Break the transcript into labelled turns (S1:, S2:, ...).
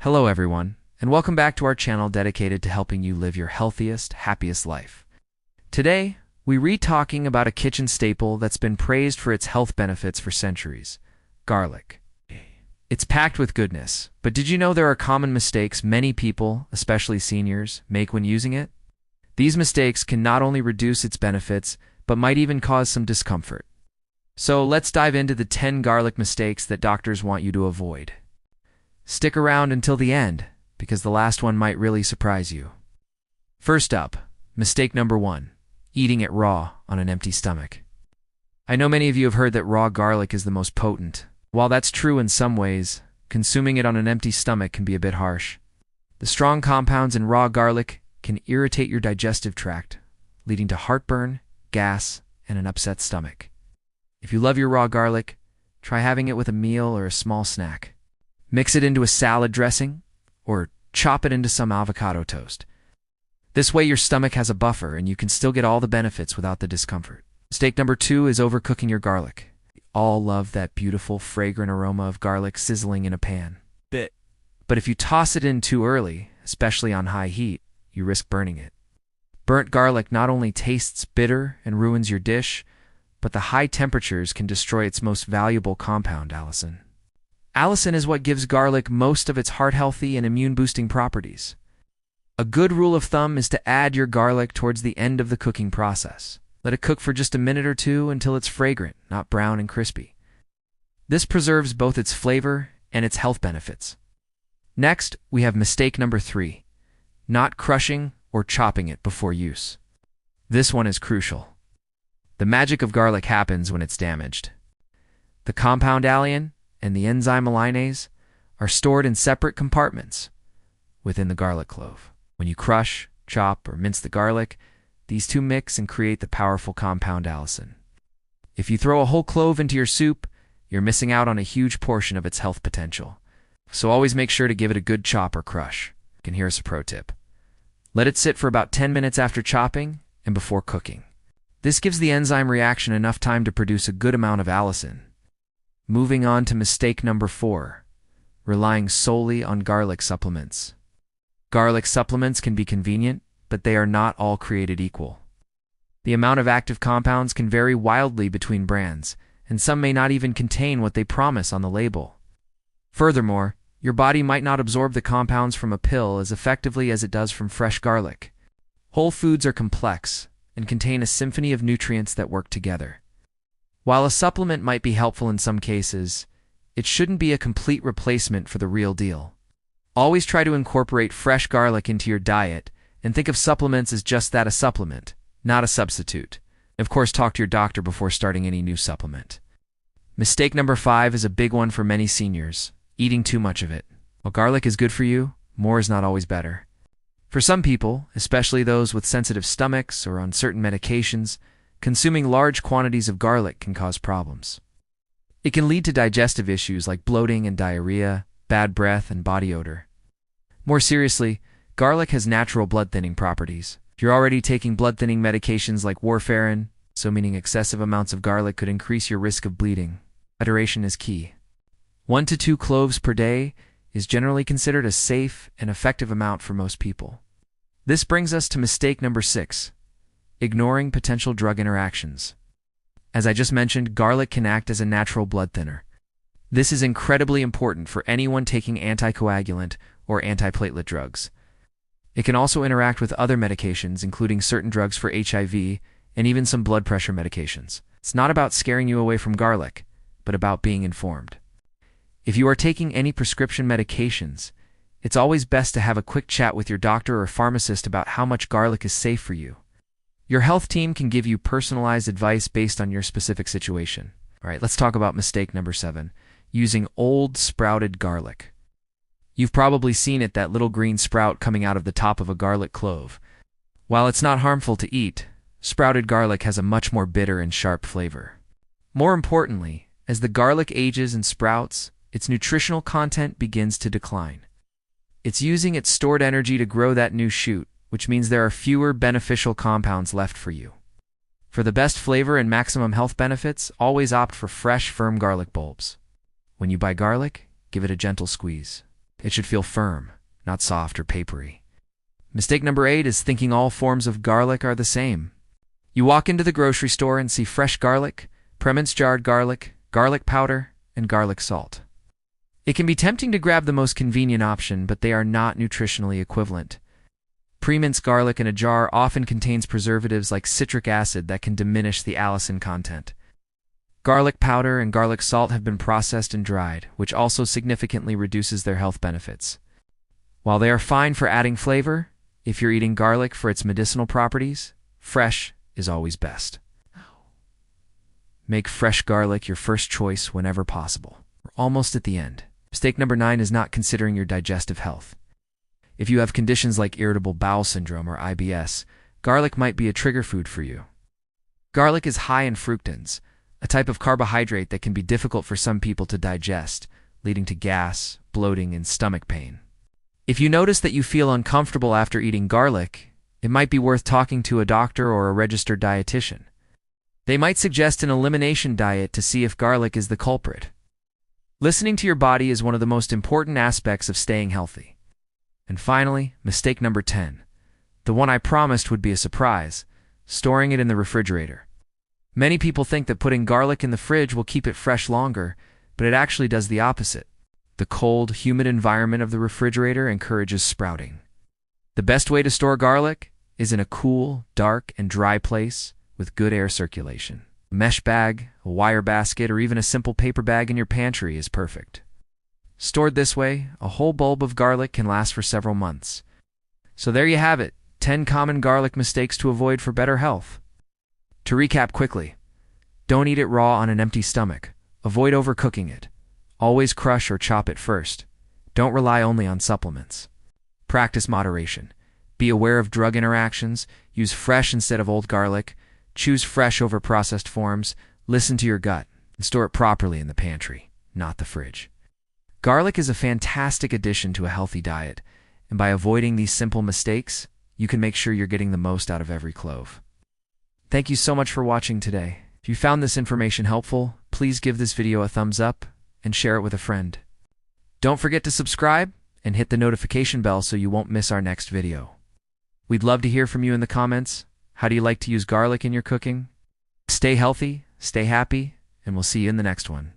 S1: Hello everyone, and welcome back to our channel dedicated to helping you live your healthiest, happiest life. Today, we re-talking about a kitchen staple that's been praised for its health benefits for centuries: garlic. It's packed with goodness, but did you know there are common mistakes many people, especially seniors, make when using it? These mistakes can not only reduce its benefits, but might even cause some discomfort. So let's dive into the 10 garlic mistakes that doctors want you to avoid. Stick around until the end, because the last one might really surprise you. First up, mistake number 1, eating it raw on an empty stomach. I know many of you have heard that raw garlic is the most potent. While that's true in some ways, consuming it on an empty stomach can be a bit harsh. The strong compounds in raw garlic can irritate your digestive tract, leading to heartburn, gas, and an upset stomach. If you love your raw garlic, try having it with a meal or a small snack. Mix it into a salad dressing, or chop it into some avocado toast. This way your stomach has a buffer and you can still get all the benefits without the discomfort. Mistake number 2 is overcooking your garlic. We all love that beautiful, fragrant aroma of garlic sizzling in a pan. But if you toss it in too early, especially on high heat, you risk burning it. Burnt garlic not only tastes bitter and ruins your dish, but the high temperatures can destroy its most valuable compound, allicin. Allicin is what gives garlic most of its heart-healthy and immune-boosting properties. A good rule of thumb is to add your garlic towards the end of the cooking process. Let it cook for just a minute or two until it's fragrant, not brown and crispy. This preserves both its flavor and its health benefits. Next, we have mistake number 3, not crushing or chopping it before use. This one is crucial. The magic of garlic happens when it's damaged. The compound alliin and the enzyme allinase are stored in separate compartments within the garlic clove. When you crush, chop, or mince the garlic, these two mix and create the powerful compound allicin. If you throw a whole clove into your soup, you're missing out on a huge portion of its health potential. So always make sure to give it a good chop or crush. And here's a pro tip. Let it sit for about 10 minutes after chopping and before cooking. This gives the enzyme reaction enough time to produce a good amount of allicin. Moving on to mistake number 4, relying solely on garlic supplements. Garlic supplements can be convenient, but they are not all created equal. The amount of active compounds can vary wildly between brands, and some may not even contain what they promise on the label. Furthermore, your body might not absorb the compounds from a pill as effectively as it does from fresh garlic. Whole foods are complex and contain a symphony of nutrients that work together. While a supplement might be helpful in some cases, it shouldn't be a complete replacement for the real deal. Always try to incorporate fresh garlic into your diet and think of supplements as just that, a supplement, not a substitute. Of course, talk to your doctor before starting any new supplement. Mistake number 5 is a big one for many seniors: eating too much of it. While garlic is good for you, more is not always better. For some people, especially those with sensitive stomachs or on certain medications, consuming large quantities of garlic can cause problems. It can lead to digestive issues like bloating and diarrhea, bad breath, and body odor. More seriously, garlic has natural blood-thinning properties. If you're already taking blood-thinning medications like warfarin, so meaning excessive amounts of garlic could increase your risk of bleeding. Moderation is key. 1 to 2 cloves per day is generally considered a safe and effective amount for most people. This brings us to mistake number 6, ignoring potential drug interactions. As I just mentioned, garlic can act as a natural blood thinner. This is incredibly important for anyone taking anticoagulant or antiplatelet drugs. It can also interact with other medications, including certain drugs for HIV and even some blood pressure medications. It's not about scaring you away from garlic, but about being informed. If you are taking any prescription medications, it's always best to have a quick chat with your doctor or pharmacist about how much garlic is safe for you. Your health team can give you personalized advice based on your specific situation. All right, let's talk about mistake number 7, using old sprouted garlic. You've probably seen it, that little green sprout coming out of the top of a garlic clove. While it's not harmful to eat, sprouted garlic has a much more bitter and sharp flavor. More importantly, as the garlic ages and sprouts, its nutritional content begins to decline. It's using its stored energy to grow that new shoot, which means there are fewer beneficial compounds left for you. For the best flavor and maximum health benefits, always opt for fresh, firm garlic bulbs. When you buy garlic, give it a gentle squeeze. It should feel firm, not soft or papery. Mistake number 8 is thinking all forms of garlic are the same. You walk into the grocery store and see fresh garlic, pre-minced jarred garlic, garlic powder, and garlic salt. It can be tempting to grab the most convenient option, but they are not nutritionally equivalent. Pre-minced garlic in a jar often contains preservatives like citric acid that can diminish the allicin content. Garlic powder and garlic salt have been processed and dried, which also significantly reduces their health benefits. While they are fine for adding flavor, if you're eating garlic for its medicinal properties, fresh is always best. Make fresh garlic your first choice whenever possible. We're almost at the end. Mistake number 9 is not considering your digestive health. If you have conditions like irritable bowel syndrome or IBS, garlic might be a trigger food for you. Garlic is high in fructans, a type of carbohydrate that can be difficult for some people to digest, leading to gas, bloating, and stomach pain. If you notice that you feel uncomfortable after eating garlic, it might be worth talking to a doctor or a registered dietitian. They might suggest an elimination diet to see if garlic is the culprit. Listening to your body is one of the most important aspects of staying healthy. And finally, mistake number 10. The one I promised would be a surprise: storing it in the refrigerator. Many people think that putting garlic in the fridge will keep it fresh longer, but it actually does the opposite. The cold, humid environment of the refrigerator encourages sprouting. The best way to store garlic is in a cool, dark, and dry place with good air circulation. A mesh bag, a wire basket, or even a simple paper bag in your pantry is perfect. Stored this way, a whole bulb of garlic can last for several months. So there you have it, 10 common garlic mistakes to avoid for better health. To recap quickly, don't eat it raw on an empty stomach. Avoid overcooking it. Always crush or chop it first. Don't rely only on supplements. Practice moderation. Be aware of drug interactions. Use fresh instead of old garlic. Choose fresh over processed forms. Listen to your gut. And store it properly in the pantry, not the fridge. Garlic is a fantastic addition to a healthy diet, and by avoiding these simple mistakes, you can make sure you're getting the most out of every clove. Thank you so much for watching today. If you found this information helpful, please give this video a thumbs up and share it with a friend. Don't forget to subscribe and hit the notification bell so you won't miss our next video. We'd love to hear from you in the comments. How do you like to use garlic in your cooking? Stay healthy, stay happy, and we'll see you in the next one.